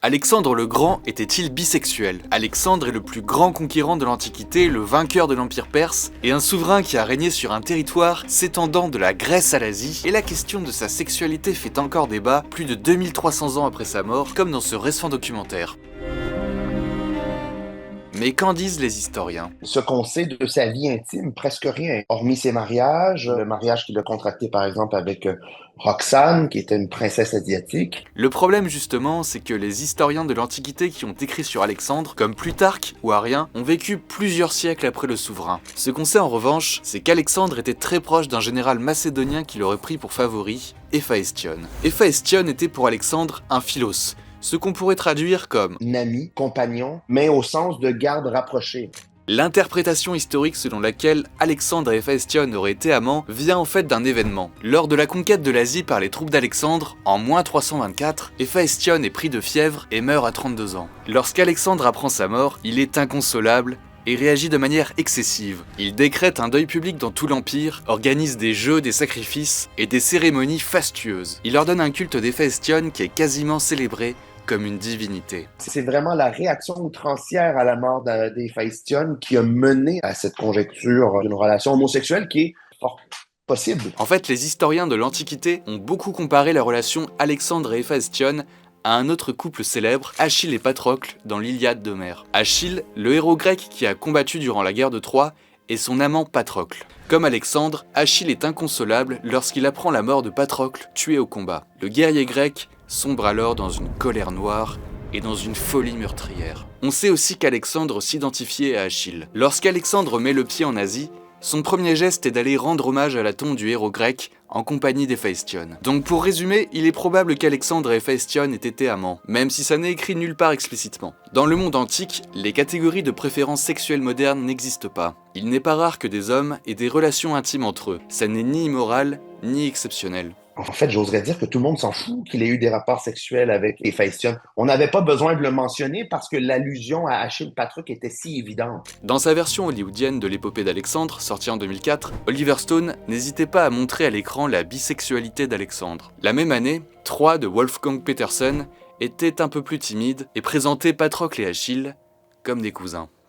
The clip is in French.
Alexandre le Grand était-il bisexuel? Alexandre est le plus grand conquérant de l'Antiquité, le vainqueur de l'Empire perse, et un souverain qui a régné sur un territoire s'étendant de la Grèce à l'Asie, et la question de sa sexualité fait encore débat plus de 2300 ans après sa mort, comme dans ce récent documentaire. Mais qu'en disent les historiens? Ce qu'on sait de sa vie intime, presque rien. Hormis ses mariages, le mariage qu'il a contracté par exemple avec Roxane, qui était une princesse asiatique. Le problème justement, c'est que les historiens de l'Antiquité qui ont écrit sur Alexandre, comme Plutarque ou Arien, ont vécu plusieurs siècles après le souverain. Ce qu'on sait en revanche, c'est qu'Alexandre était très proche d'un général macédonien qu'il aurait pris pour favori, Héphaëstion. Héphaëstion était pour Alexandre un philos, ce qu'on pourrait traduire comme Ami, compagnon, mais au sens de garde rapprochée. l'interprétation historique selon laquelle Alexandre et Héphaëstion auraient été amants vient en fait d'un événement. Lors de la conquête de l'Asie par les troupes d'Alexandre, en moins 324, Héphaëstion est pris de fièvre et meurt à 32 ans. Lorsqu'Alexandre apprend sa mort, il est inconsolable et réagit de manière excessive. Il décrète un deuil public dans tout l'Empire, organise des jeux, des sacrifices et des cérémonies fastueuses. Il ordonne un culte d'Héphaëstion qui est quasiment célébré comme une divinité. C'est vraiment la réaction outrancière à la mort d'Héphaïstion qui a mené à cette conjecture d'une relation homosexuelle qui est fort possible. En fait, les historiens de l'Antiquité ont beaucoup comparé la relation Alexandre et Héphaëstion à un autre couple célèbre, Achille et Patrocle, dans l'Iliade d'Homère. Achille, le héros grec qui a combattu durant la guerre de Troie, et son amant Patrocle. Comme Alexandre, Achille est inconsolable lorsqu'il apprend la mort de Patrocle, tué au combat. Le guerrier grec sombre alors dans une colère noire et dans une folie meurtrière. On sait aussi qu'Alexandre s'identifiait à Achille. Lorsqu'Alexandre met le pied en Asie, son premier geste est d'aller rendre hommage à la tombe du héros grec en compagnie d'Héphaëstion. Donc pour résumer, il est probable qu'Alexandre et Héphaëstion aient été amants, même si ça n'est écrit nulle part explicitement. Dans le monde antique, les catégories de préférences sexuelles modernes n'existent pas. Il n'est pas rare que des hommes aient des relations intimes entre eux. Ça n'est ni immoral, ni exceptionnel. En fait, j'oserais dire que tout le monde s'en fout qu'il ait eu des rapports sexuels avec Héphaïstion. On n'avait pas besoin de le mentionner parce que l'allusion à Achille Patrocle était si évidente. Dans sa version hollywoodienne de l'épopée d'Alexandre, sortie en 2004, Oliver Stone n'hésitait pas à montrer à l'écran la bisexualité d'Alexandre. La même année, Troie de Wolfgang Petersen était un peu plus timide et présentait Patrocle et Achille comme des cousins.